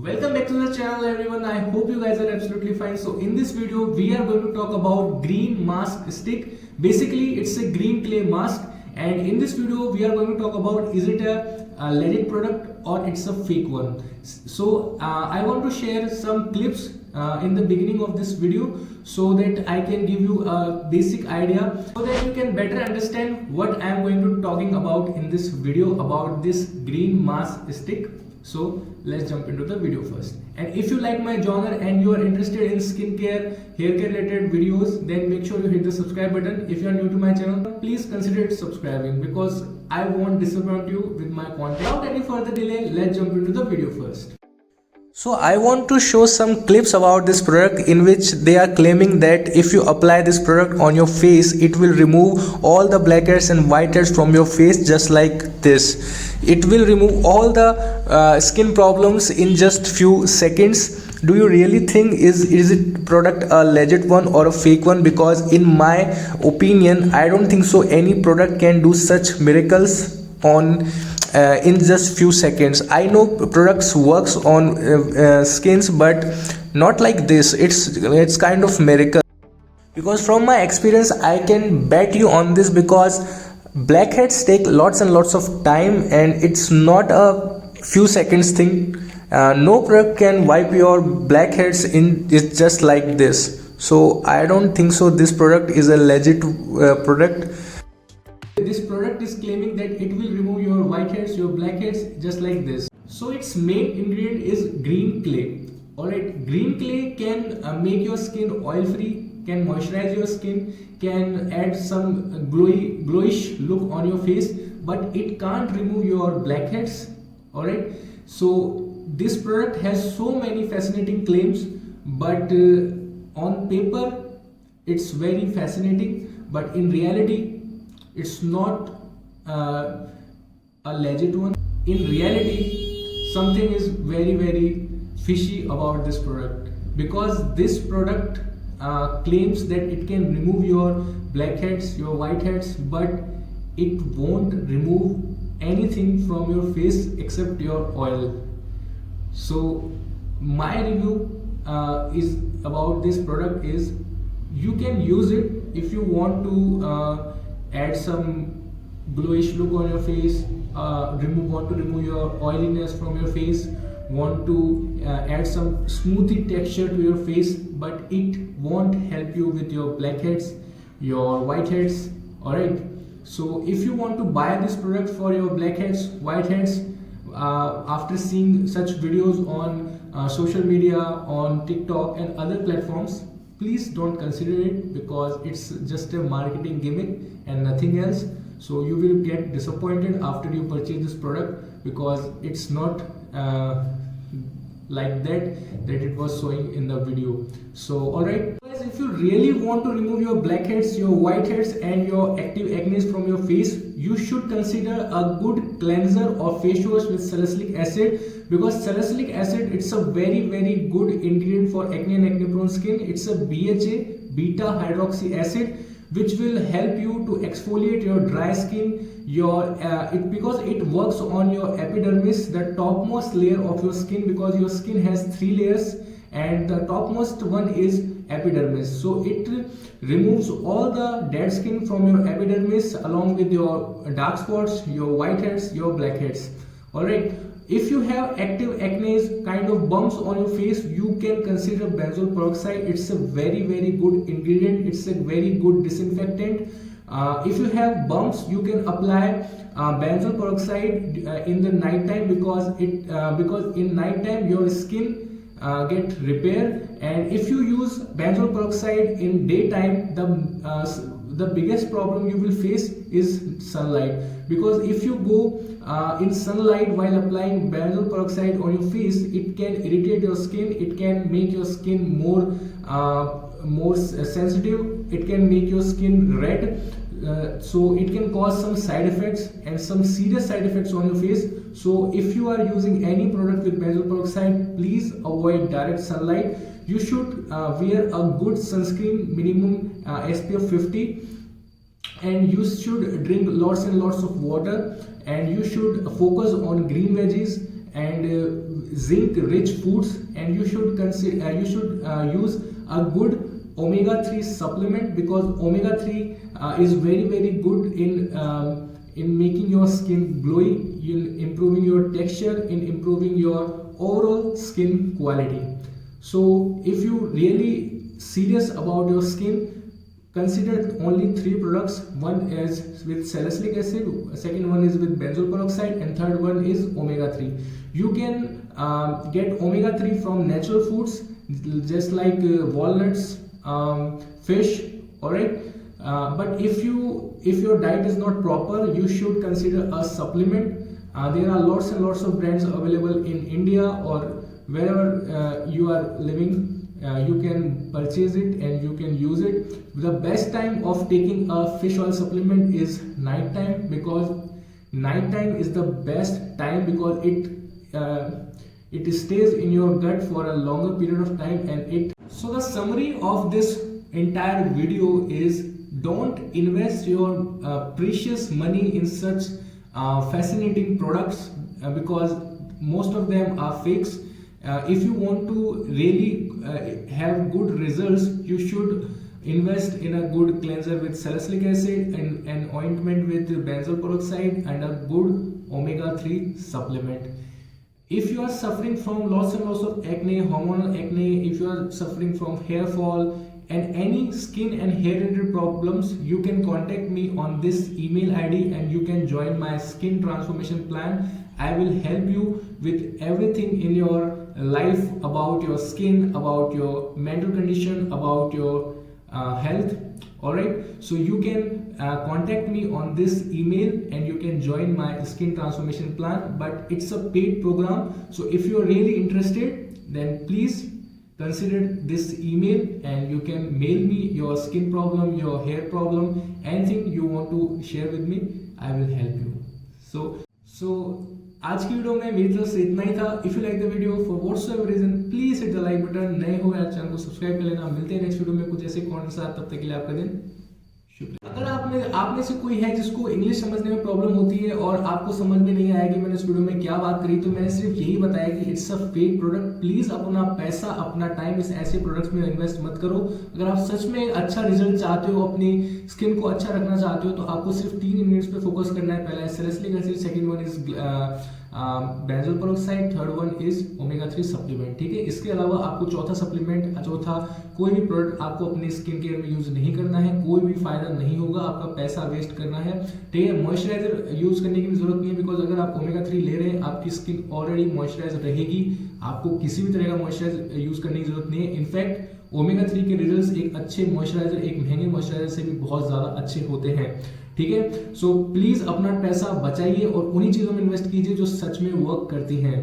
Welcome back to the channel everyone. I hope you guys are absolutely fine. So in this video we are going to talk about green mask stick. Basically it's a green clay mask, and in this video we are going to talk about is it a legit product or it's a fake one. So I want to share some clips in the beginning of this video so that I can give you a basic idea so that you can better understand what I am going to talking about in this video about this green mask stick. So let's jump into the video first. And if you like my genre and you are interested in skincare, hair care related videos, then make sure you hit the subscribe button. If you are new to my channel, please consider subscribing because I won't disappoint you with my content. Without any further delay, let's jump into the video first. So I want to show some clips about this product in which they are claiming that if you apply this product on your face, it will remove all the blackheads and whiteheads from your face just like this. It will remove all the skin problems in just few seconds. Do you really think is it product a legit one or a fake one? Because in my opinion, I don't think so any product can do such miracles on in just few seconds. I know products works on skins, but not like this. It's kind of miracle, because from my experience I can bet you on this, because blackheads take lots and lots of time and it's not a few seconds thing. No product can wipe your blackheads in it's just like this. So I don't think so this product is a legit product. This product is claiming that it will remove your whiteheads, your blackheads just like this. So its main ingredient is green clay. Alright, green clay can make your skin oil free, can moisturize your skin, can add some glowish look on your face, but it can't remove your blackheads. Alright, so this product has so many fascinating claims, but on paper it's very fascinating, but in reality it's not a legit one. In reality, something is very fishy about this product, because this product claims that it can remove your blackheads, your whiteheads, but it won't remove anything from your face except your oil. So my review is about this product is you can use it if you want to add some glowish look on your face, want to remove your oiliness from your face, want to add some smoothie texture to your face, but it won't help you with your blackheads, your whiteheads. Alright, so if you want to buy this product for your blackheads, whiteheads, after seeing such videos on social media, on TikTok and other platforms, please don't consider it, because it's just a marketing gimmick and nothing else. So you will get disappointed after you purchase this product, because it's not like that it was showing in the video. So alright guys, if you really want to remove your blackheads, your whiteheads and your active acne from your face, you should consider a good cleanser or face wash with salicylic acid, because salicylic acid, it's a very good ingredient for acne and acne prone skin. It's a BHA, beta hydroxy acid, which will help you to exfoliate your dry skin, because it works on your epidermis, the topmost layer of your skin, because your skin has 3 layers and the topmost one is epidermis. So it removes all the dead skin from your epidermis along with your dark spots, your whiteheads, your blackheads. Alright, if you have active acne, kind of bumps on your face, you can consider benzoyl peroxide. It's a very good ingredient. It's a very good disinfectant. If you have bumps, you can apply benzoyl peroxide in the night time, because in night time your skin get repair. And if you use benzoyl peroxide in daytime, the biggest problem you will face is sunlight, because if you go in sunlight while applying benzoyl peroxide on your face, it can irritate your skin, it can make your skin more sensitive, it can make your skin red, so it can cause some side effects and some serious side effects on your face. So if you are using any product with benzoyl peroxide, please avoid direct sunlight. You should wear a good sunscreen, minimum SPF 50, and you should drink lots and lots of water, and you should focus on green veggies and zinc rich foods, and you should consider use a good omega-3 supplement, because omega-3 is very good in making your skin glowy, in improving your texture, in improving your overall skin quality. So if you really serious about your skin, consider only 3 products. One is with salicylic acid, second one is with benzoyl peroxide, and third one is omega-3. You can get omega-3 from natural foods, just like walnuts, fish, alright. But if your diet is not proper, you should consider a supplement. There are lots and lots of brands available in India or wherever you are living. You can purchase it and you can use it. The best time of taking a fish oil supplement is night time, because night time is the best time, because it stays in your gut for a longer period of time. And so the summary of this entire video is, don't invest your precious money in such fascinating products, because most of them are fakes. If you want to really have good results, you should invest in a good cleanser with salicylic acid, and an ointment with benzoyl peroxide, and a good omega-3 supplement. If you are suffering from lots and lots of acne, hormonal acne, if you are suffering from hair fall and any skin and hair related problems, you can contact me on this email ID and you can join my skin transformation plan. I will help you with everything in your life, about your skin, about your mental condition, about your health. Alright, so you can contact me on this email and you can join my skin transformation plan, but it's a paid program. So if you are really interested, then please consider this email and you can mail me your skin problem, your hair problem, anything you want to share with me, I will help you. So आज की video में मेरी तरफ से इतना ही था. If you like the video for whatsoever reason, please hit the like button. नए हो यार चैनल को सब्सक्राइब कर लेना. मिलते हैं नेक्स्ट वीडियो में कुछ ऐसे कंटेंट के साथ. तब तक के लिए आपका दिन शुक्रिया. अगर आप में से कोई है जिसको इंग्लिश समझने में प्रॉब्लम होती है और आपको समझ में नहीं आया कि मैंने इस वीडियो में क्या बात करी, तो मैंने सिर्फ यही बताया कि it's a fake product. Please अपना पैसा, अपना टाइम इस ऐसे प्रोडक्ट्स में इन्वेस्ट मत करो. अगर आप सच में अच्छा रिजल्ट चाहते हो, अपनी स्किन को अच्छा रखना चाहते हो, तो आपको सिर्फ 3 मिनट्स पे फोकस करना है. पहला है salicylic acid, second one is benzoyl peroxide, third one is omega-3 supplement. ठीक है. इसके अलावा आपको चौथा कोई भी प्रोडक्ट आपको अपने स्किन केयर में यूज नहीं करना है. कोई भी फायदा नहीं होगा, आपका पैसा वेस्ट करना है. ठीक है. मॉइस्चराइजर यूज करने की भी जरूरत नहीं है, बिकॉज अगर आप ओमेगा-3 ले रहे हैं, आपकी स्किन ऑलरेडी मॉइस्चराइज रहेगी. आपको किसी भी तरह का मॉइस्चराइजर यूज करने की जरूरत नहीं है. इनफैक्ट ओमेगा-3 के रिजल्ट्स एक अच्छे मॉइस्चराइजर, एक महंगे मॉइस्चराइजर से भी बहुत ज्यादा अच्छे होते हैं. ठीक है. सो प्लीज अपना पैसा बचाइए और उन्हीं चीजों में इन्वेस्ट कीजिए जो सच में वर्क करती हैं.